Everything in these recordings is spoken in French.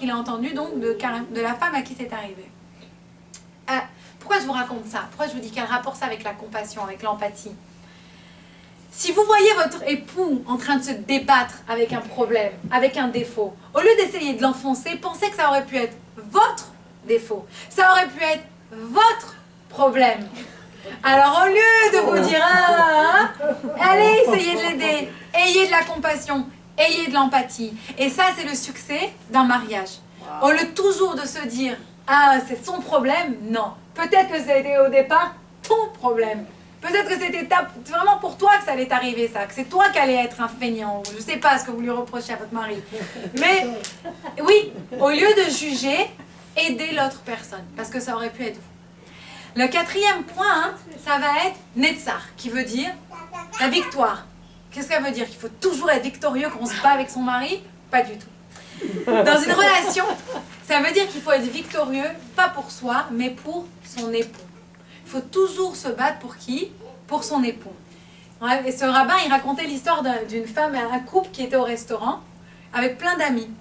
qu'il a entendu donc de la femme à qui c'est arrivé. Pourquoi je vous raconte ça? Pourquoi je vous dis quel rapport ça avec la compassion, avec l'empathie? Si vous voyez votre époux en train de se débattre avec un problème, avec un défaut, au lieu d'essayer de l'enfoncer, pensez que ça aurait pu être votre défaut. Ça aurait pu être votre problème. Alors au lieu de vous dire allez, essayez de l'aider, ayez de la compassion, ayez de l'empathie. Et ça, c'est le succès d'un mariage. Au lieu toujours de se dire c'est son problème, non. Peut-être que c'était au départ ton problème. Peut-être que c'était vraiment pour toi que ça allait t'arriver ça, que c'est toi qui allais être un feignant, ou je ne sais pas ce que vous lui reprochez à votre mari. Mais oui, au lieu de juger, aidez l'autre personne, parce que ça aurait pu être vous. Le quatrième point, ça va être Netzar, qui veut dire la victoire. Qu'est-ce que ça veut dire? Qu'il faut toujours être victorieux quand on se bat avec son mari? Pas du tout. Dans une relation, ça veut dire qu'il faut être victorieux, pas pour soi, mais pour son époux. Il faut toujours se battre pour qui? Pour son époux. Et ce rabbin, il racontait l'histoire d'une femme, un couple qui était au restaurant avec plein d'amis.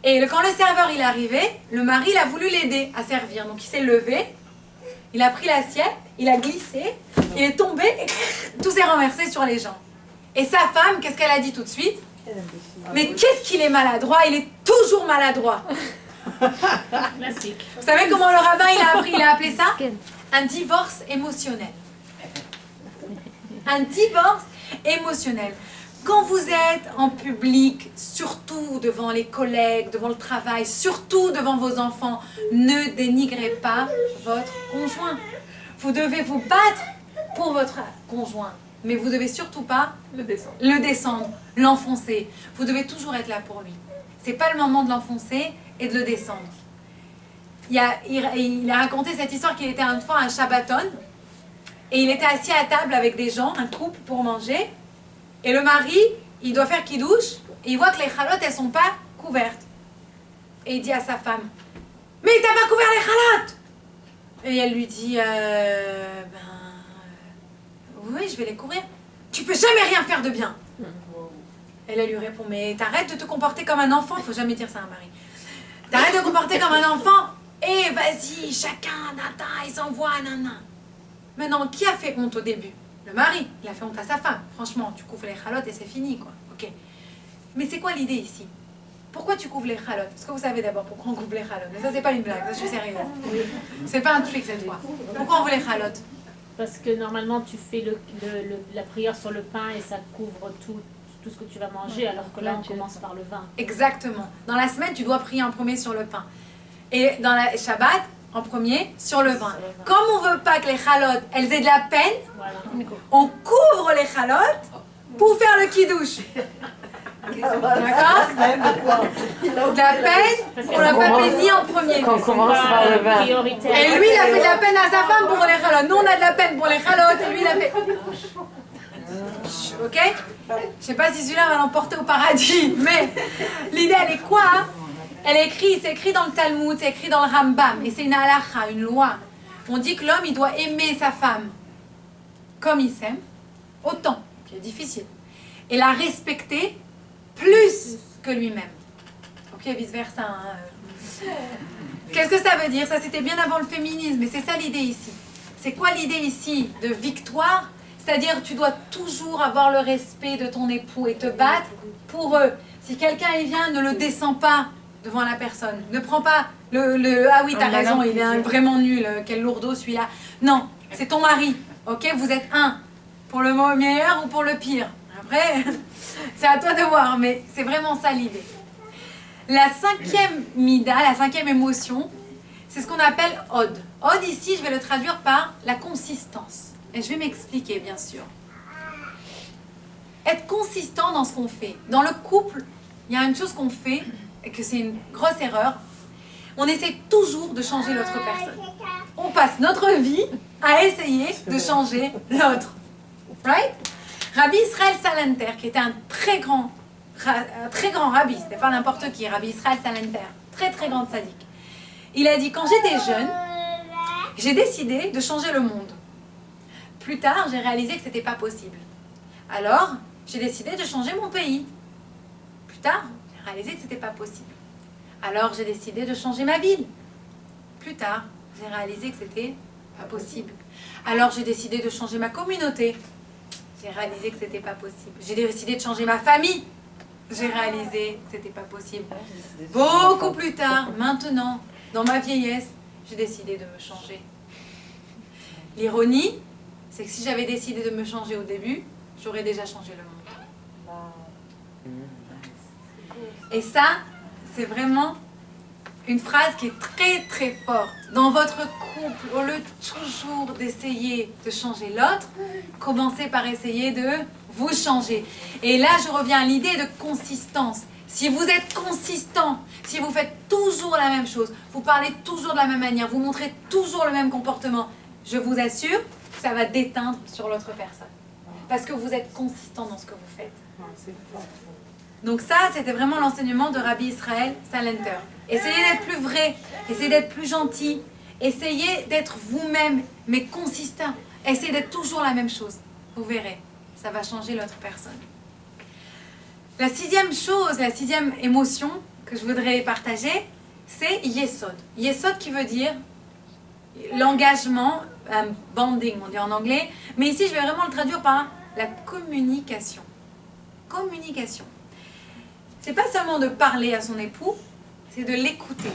Et quand le serveur il est arrivé, le mari il a voulu l'aider à servir. Donc il s'est levé, il a pris l'assiette, il a glissé, il est tombé et tout s'est renversé sur les gens. Et sa femme, qu'est-ce qu'elle a dit tout de suite? Mais qu'est-ce qu'il est maladroit? Il est toujours maladroit. Classique. Vous savez comment le rabbin il a appelé ça? Un divorce émotionnel. Un divorce émotionnel. Quand vous êtes en public, surtout devant les collègues, devant le travail, surtout devant vos enfants, ne dénigrez pas votre conjoint. Vous devez vous battre pour votre conjoint, mais vous devez surtout pas le descendre, l'enfoncer. Vous devez toujours être là pour lui. C'est pas le moment de l'enfoncer et de le descendre. Il a raconté cette histoire qu'il était une fois à un Shabbaton et il était assis à table avec des gens, un couple pour manger, et le mari, il doit faire kidouche et il voit que les chalotes, elles sont pas couvertes. Et il dit à sa femme, mais t'as pas couvert les chalotes? Et elle lui dit, oui, je vais les couvrir. Tu peux jamais rien faire de bien. Et elle lui répond, mais t'arrêtes de te comporter comme un enfant, faut jamais dire ça à un mari. T'arrêtes de te comporter comme un enfant. Et vas-y, chacun, nata, ils s'envoient, nana. Maintenant, qui a fait honte au début? Le mari, il a fait honte à sa femme. Franchement, tu couvres les chalotes et c'est fini, quoi. Ok. Mais c'est quoi l'idée ici? Pourquoi tu couvres les chalotes? Est-ce que vous savez d'abord pourquoi on couvre les chalotes? Mais ça, c'est pas une blague, ça, je suis sérieuse. C'est pas un truc cette fois. Pourquoi on veut les chalotes? Parce que normalement, tu fais la prière sur le pain et ça couvre tout ce que tu vas manger, alors que là, on commence par le vin. Exactement. Dans la semaine, tu dois prier en premier sur le pain. Et dans la Shabbat, en premier, sur le vin. Comme on veut pas que les chalotes, elles aient de la peine, Voilà. on couvre les chalotes pour faire le kidouche. D'accord? De la peine, on l'a pas béni en premier. Quand on commence par le vin. Et lui, il a fait de la peine à sa femme pour les chalotes. Nous, on a de la peine pour les chalotes et lui, il a fait... Ok? Je sais pas si celui-là va l'emporter au paradis, mais l'idée, elle est quoi? C'est écrit dans le Talmud, c'est écrit dans le Rambam, et c'est une halakha, une loi. On dit que l'homme, il doit aimer sa femme comme il s'aime, autant, c'est difficile, et la respecter plus que lui-même. Ok, vice-versa. Qu'est-ce que ça veut dire? Ça, c'était bien avant le féminisme, mais c'est ça l'idée ici. C'est quoi l'idée ici de victoire? C'est-à-dire, tu dois toujours avoir le respect de ton époux et te battre pour eux. Si quelqu'un il vient, ne le descends pas devant la personne. Ne prends pas ah oui, t'as raison, il est vraiment nul, quel lourdeau celui-là. Non, c'est ton mari, ok? Vous êtes un, pour le meilleur ou pour le pire. Après, c'est à toi de voir, mais c'est vraiment ça l'idée. La cinquième mida, la cinquième émotion, c'est ce qu'on appelle Od. Od ici, je vais le traduire par la consistance. Et je vais m'expliquer, bien sûr. Être consistant dans ce qu'on fait. Dans le couple, il y a une chose qu'on fait, et que c'est une grosse erreur. On essaie toujours de changer l'autre personne. On passe notre vie à essayer de changer l'autre. Right? Rabbi Israël Salenter, qui était un très grand rabbi, c'était pas n'importe qui, Rabbi Israël Salenter, très très grand sadique. Il a dit, quand j'étais jeune, j'ai décidé de changer le monde. Plus tard, j'ai réalisé que c'était pas possible. Alors, j'ai décidé de changer mon pays. Plus tard, j'ai réalisé que c'était pas possible. Alors j'ai décidé de changer ma ville. Plus tard, j'ai réalisé que c'était pas possible. Alors j'ai décidé de changer ma communauté. J'ai réalisé que c'était pas possible. J'ai décidé de changer ma famille. J'ai réalisé que c'était pas possible. Beaucoup plus tard, maintenant, dans ma vieillesse, j'ai décidé de me changer. L'ironie, c'est que si j'avais décidé de me changer au début, j'aurais déjà changé le monde. Et ça, c'est vraiment une phrase qui est très très forte. Dans votre couple, au lieu toujours d'essayer de changer l'autre, commencez par essayer de vous changer. Et là, je reviens à l'idée de consistance. Si vous êtes consistant, si vous faites toujours la même chose, vous parlez toujours de la même manière, vous montrez toujours le même comportement, je vous assure que ça va déteindre sur l'autre personne. Parce que vous êtes consistant dans ce que vous faites. Donc ça, c'était vraiment l'enseignement de Rabbi Israël Salenter. Essayez d'être plus vrai, essayez d'être plus gentil, essayez d'être vous-même, mais consistant. Essayez d'être toujours la même chose. Vous verrez, ça va changer l'autre personne. La sixième chose, la sixième émotion que je voudrais partager, c'est Yesod. Yesod qui veut dire l'engagement, bonding, on dit en anglais. Mais ici, je vais vraiment le traduire par la communication. Communication. C'est pas seulement de parler à son époux, c'est de l'écouter.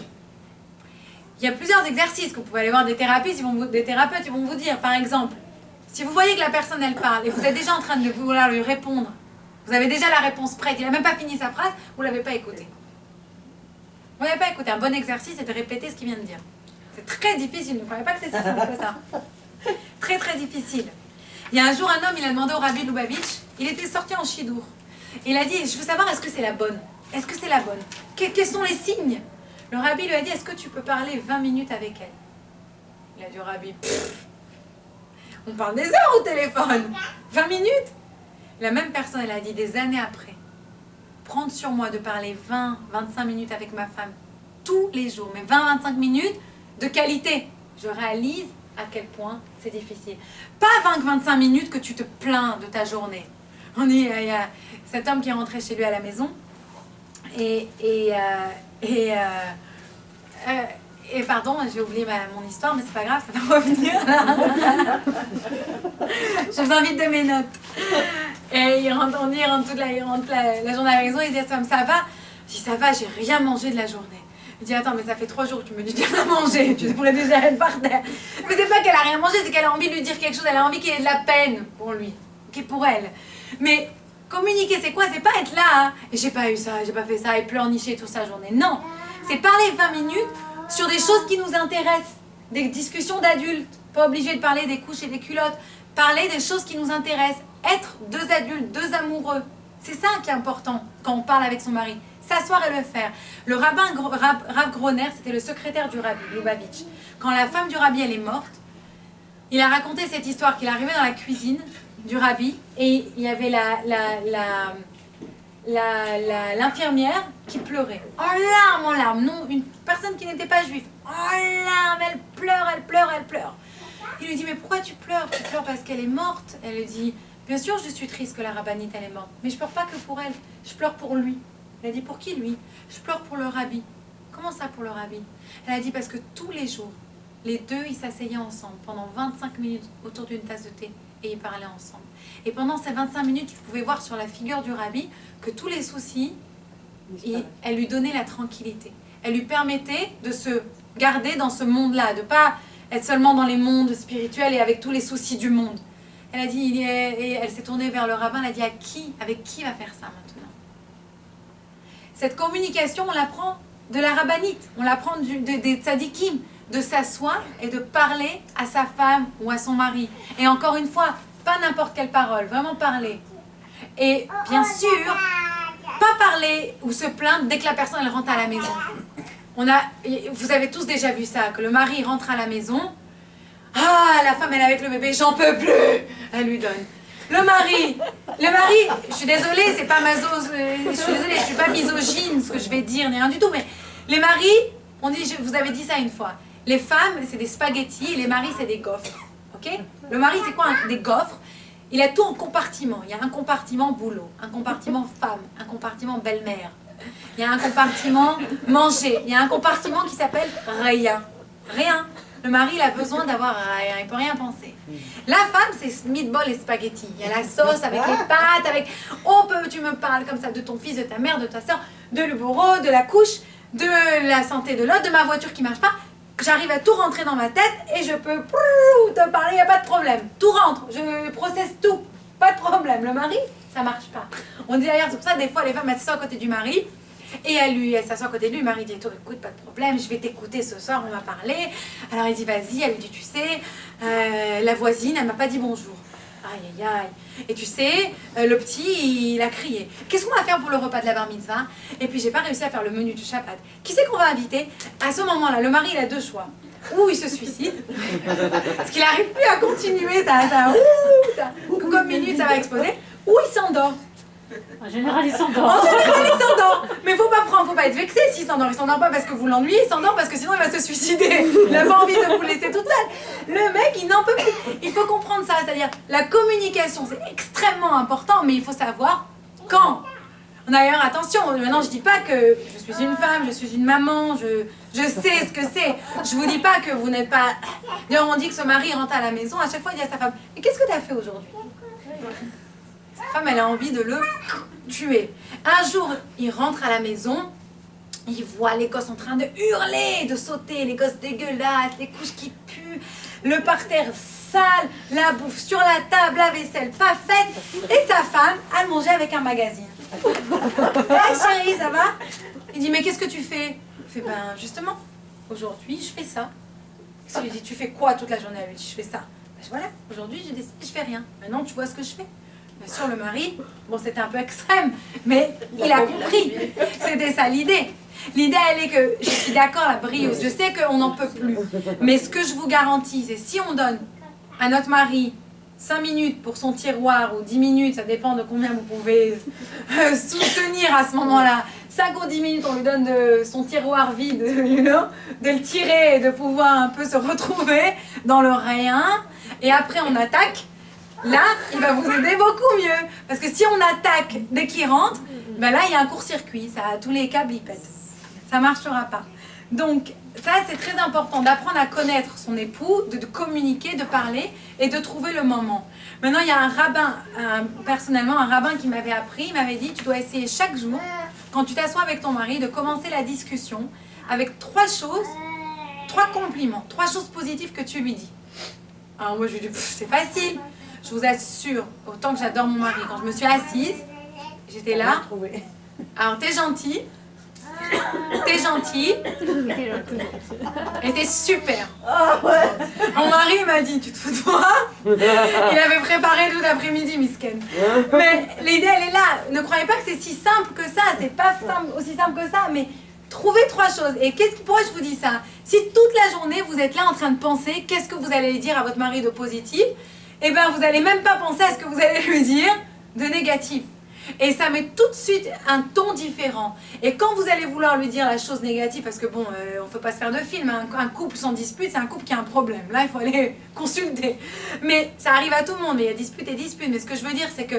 Il y a plusieurs exercices que vous pouvez aller voir des thérapeutes, ils vont vous dire, par exemple, si vous voyez que la personne elle parle et vous êtes déjà en train de vouloir lui répondre, vous avez déjà la réponse prête, il n'a même pas fini sa phrase, vous ne l'avez pas écouté. Vous n'avez pas écouté. Un bon exercice, c'est de répéter ce qu'il vient de dire. C'est très difficile, ne croyez pas que c'est si simple que ça. Très très difficile. Il y a un jour, un homme, il a demandé au Rabbi Lubavitch, il était sorti en chidour. Il a dit, je veux savoir, est-ce que c'est la bonne? Est-ce que c'est la bonne? Quels sont les signes? Le Rabbi lui a dit, est-ce que tu peux parler 20 minutes avec elle? Il a dit au Rabbi, on parle des heures au téléphone. 20 minutes? La même personne, elle a dit des années après, prendre sur moi de parler 20-25 minutes avec ma femme tous les jours, mais 20-25 minutes de qualité. Je réalise à quel point c'est difficile. Pas 20-25 minutes que tu te plains de ta journée. Il y a cet homme qui est rentré chez lui à la maison et pardon, j'ai oublié mon histoire, mais c'est pas grave, ça va revenir. Je vous invite de mes notes. Et il rentre toute la journée à la maison, il dit à sa femme, ça va? Je dis, ça va, j'ai rien mangé de la journée. Il dit, attends, mais ça fait 3 jours que tu me dis que tu n'as rien mangé, tu pourrais déjà être par terre. Mais c'est pas qu'elle a rien mangé, c'est qu'elle a envie de lui dire quelque chose, elle a envie qu'il ait de la peine pour lui, pour elle. Mais communiquer, c'est quoi? C'est pas être là, hein, et j'ai pas eu ça, j'ai pas fait ça, et pleurnicher toute sa journée. Non, c'est parler 20 minutes sur des choses qui nous intéressent, des discussions d'adultes, pas obligé de parler des couches et des culottes, parler des choses qui nous intéressent, être 2 adultes, 2 amoureux. C'est ça qui est important quand on parle avec son mari. S'asseoir et le faire. Le rabbin Rav Groner, c'était le secrétaire du Rabbi Lubavitch. Quand la femme du Rabbi elle est morte, il a raconté cette histoire qu'il arrivait dans la cuisine du Rabbi et il y avait l'infirmière qui pleurait. En larmes, non, une personne qui n'était pas juive. En larmes, elle pleure. Il lui dit, mais pourquoi tu pleures? Tu pleures parce qu'elle est morte? Elle lui dit, bien sûr je suis triste que la rabbinite elle est morte, mais je pleure pas que pour elle, je pleure pour lui. Elle a dit, pour qui lui? Je pleure pour le Rabbi. Comment ça pour le Rabbi? Elle a dit, parce que tous les jours, les deux ils s'asseyaient ensemble pendant 25 minutes autour d'une tasse de thé et ils parlaient ensemble. Et pendant ces 25 minutes, je pouvais voir sur la figure du Rabbi que tous les soucis, elle lui donnait la tranquillité. Elle lui permettait de se garder dans ce monde-là, de ne pas être seulement dans les mondes spirituels et avec tous les soucis du monde. Elle a dit, et elle s'est tournée vers le rabbin, elle a dit, avec qui va faire ça maintenant? Cette communication, on l'apprend de la rabbinite, on l'apprend des tzadikim, de s'asseoir et de parler à sa femme ou à son mari. Et encore une fois, pas n'importe quelle parole, vraiment parler. Et bien sûr, pas parler ou se plaindre dès que la personne elle rentre à la maison. Vous avez tous déjà vu ça, que le mari rentre à la maison, la femme elle est avec le bébé, j'en peux plus, elle lui donne. Le mari, je suis désolée, c'est pas je suis pas misogyne ce que je vais dire, ni rien du tout, mais les maris, on dit, vous avez dit ça une fois, les femmes c'est des spaghettis et les maris c'est des gaufres, ok? Le mari c'est quoi des gaufres? Il a tout en compartiment, il y a un compartiment boulot, un compartiment femme, un compartiment belle-mère, Il y a un compartiment manger. Il y a un compartiment qui s'appelle rien. Rien. Le mari, il a besoin d'avoir rien. Il ne peut rien penser. La femme, c'est meatball et spaghetti. Il y a la sauce avec les pâtes, avec... tu me parles comme ça de ton fils, de ta mère, de ta soeur, de le bourreau, de la couche, de la santé de l'autre, de ma voiture qui ne marche pas. J'arrive à tout rentrer dans ma tête et je peux te parler, il n'y a pas de problème. Tout rentre, je processe tout. Pas de problème. Le mari, ça ne marche pas. On dit d'ailleurs, c'est pour ça, des fois, les femmes, elles s'assoient à côté du mari. Et elle s'assoit à côté de lui, le mari dit, écoute, pas de problème, je vais t'écouter ce soir, on va parler. Alors il dit, vas-y, elle lui dit, tu sais, la voisine, elle m'a pas dit bonjour. Aïe, aïe, aïe. Et tu sais, le petit, il a crié. Qu'est-ce qu'on va faire pour le repas de la bar mitzvah? Et puis j'ai pas réussi à faire le menu du Shabbat. Qui c'est qu'on va inviter? À ce moment-là, le mari, il a deux choix. Ou il se suicide, parce qu'il n'arrive plus à continuer, comme minute, ça va exploser. Ou il s'endort. En général, il s'endort. En général, il s'endort. Mais faut pas être vexé s'il s'endort. Il s'endort pas parce que vous l'ennuyez, il s'endort parce que sinon il va se suicider. Il n'a pas envie de vous laisser toute seule. Le mec, il n'en peut plus. Il faut comprendre ça. C'est-à-dire, la communication, c'est extrêmement important, mais il faut savoir quand. D'ailleurs, attention, maintenant je dis pas que je suis une femme, je suis une maman, je sais ce que c'est. Je vous dis pas que vous n'êtes pas... D'ailleurs, on dit que ce mari rentre à la maison, à chaque fois il dit à sa femme, mais qu'est-ce que tu as fait aujourd'hui? Sa femme, elle a envie de le tuer. Un jour, il rentre à la maison, il voit les gosses en train de hurler, de sauter, les gosses dégueulasses, les couches qui puent, le parterre sale, la bouffe sur la table, la vaisselle pas faite, et sa femme, elle mangeait avec un magazine. Hey chérie, ça va? Il dit, mais qu'est-ce que tu fais? Il fait, ben justement, aujourd'hui, je fais ça. Il lui dit, tu fais quoi toute la journée? Elle lui dit, je fais ça. Ben, voilà, aujourd'hui, j'ai décidé, je fais rien. Maintenant, tu vois ce que je fais. Bien sûr, le mari, bon, c'était un peu extrême, mais il a compris. C'était ça l'idée. L'idée, elle est que, je suis d'accord, la brioche, je sais qu'on n'en peut plus. Mais ce que je vous garantis, c'est si on donne à notre mari 5 minutes pour son tiroir, ou 10 minutes, ça dépend de combien vous pouvez soutenir à ce moment-là. 5 ou 10 minutes, on lui donne de son tiroir vide, de le tirer et de pouvoir un peu se retrouver dans le rien. Et après, on attaque. Là, il va vous aider beaucoup mieux. Parce que si on attaque dès qu'il rentre, ben là, il y a un court-circuit. Tous les câbles, ils pètent. Ça ne marchera pas. Donc, ça, c'est très important d'apprendre à connaître son époux, de communiquer, de parler et de trouver le moment. Maintenant, il y a un rabbin, personnellement, un rabbin qui m'avait appris, il m'avait dit, tu dois essayer chaque jour, quand tu t'assois avec ton mari, de commencer la discussion avec 3 choses, 3 compliments, 3 choses positives que tu lui dis. Alors moi, je lui dis, c'est facile. Je vous assure, autant que j'adore mon mari, quand je me suis assise, j'étais là. Alors, t'es gentil. T'es gentil. Et t'es super. Mon mari m'a dit, tu te fous de moi? Il avait préparé tout l'après-midi, misken. Mais l'idée, elle est là. Ne croyez pas que c'est si simple que ça. C'est pas aussi simple que ça, mais trouvez 3 choses. Et pourquoi je vous dis ça? Si toute la journée, vous êtes là en train de penser, qu'est-ce que vous allez dire à votre mari de positif? Eh bien, vous n'allez même pas penser à ce que vous allez lui dire de négatif. Et ça met tout de suite un ton différent. Et quand vous allez vouloir lui dire la chose négative, parce que bon, on ne peut pas se faire de film, hein, un couple sans dispute, c'est un couple qui a un problème. Là, il faut aller consulter. Mais ça arrive à tout le monde, mais il y a dispute et dispute. Mais ce que je veux dire, c'est que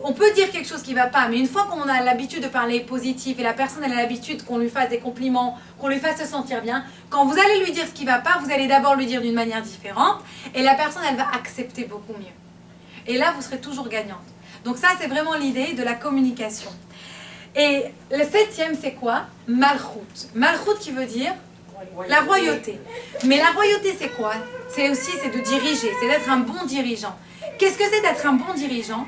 on peut dire quelque chose qui ne va pas, mais une fois qu'on a l'habitude de parler positif et la personne elle a l'habitude qu'on lui fasse des compliments, qu'on lui fasse se sentir bien, quand vous allez lui dire ce qui ne va pas, vous allez d'abord lui dire d'une manière différente et la personne elle va accepter beaucoup mieux. Et là, vous serez toujours gagnante. Donc ça, c'est vraiment l'idée de la communication. Et le 7e, c'est quoi? Malchut. Malchut qui veut dire la royauté. Mais la royauté, c'est quoi? C'est de diriger, c'est d'être un bon dirigeant. Qu'est-ce que c'est d'être un bon dirigeant?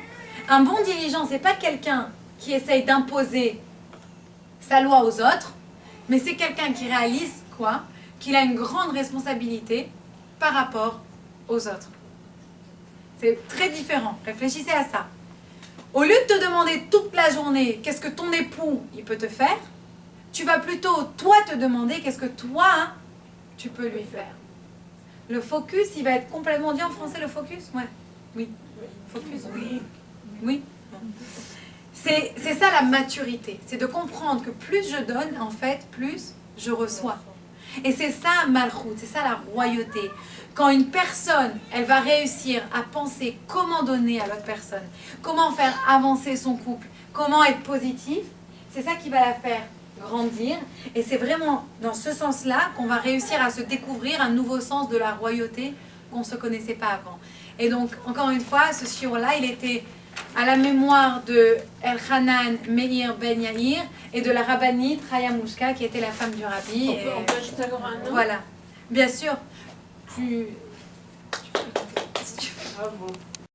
Un bon dirigeant, c'est pas quelqu'un qui essaye d'imposer sa loi aux autres, mais c'est quelqu'un qui réalise quoi? Qu'il a une grande responsabilité par rapport aux autres. C'est très différent. Réfléchissez à ça. Au lieu de te demander toute la journée qu'est-ce que ton époux il peut te faire, tu vas plutôt toi te demander qu'est-ce que toi tu peux lui faire. Le focus, il va être complètement dit en français le focus? Ouais. Oui. Focus? Oui. Oui. C'est ça la maturité. C'est de comprendre que plus je donne, en fait, plus je reçois. Et c'est ça Malchut, c'est ça la royauté. Quand une personne, elle va réussir à penser comment donner à l'autre personne, comment faire avancer son couple, comment être positif, C'est ça qui va la faire grandir. Et c'est vraiment dans ce sens-là qu'on va réussir à se découvrir un nouveau sens de la royauté qu'on ne se connaissait pas avant. Et donc, encore une fois, ce shiur-là, il était à la mémoire de Elchanan Meir Ben Yair et de la rabbinite Raya Mouchka, qui était la femme du rabbi. On peut ajouter encore un nom? Voilà. Bien sûr. Si tu veux. Bravo.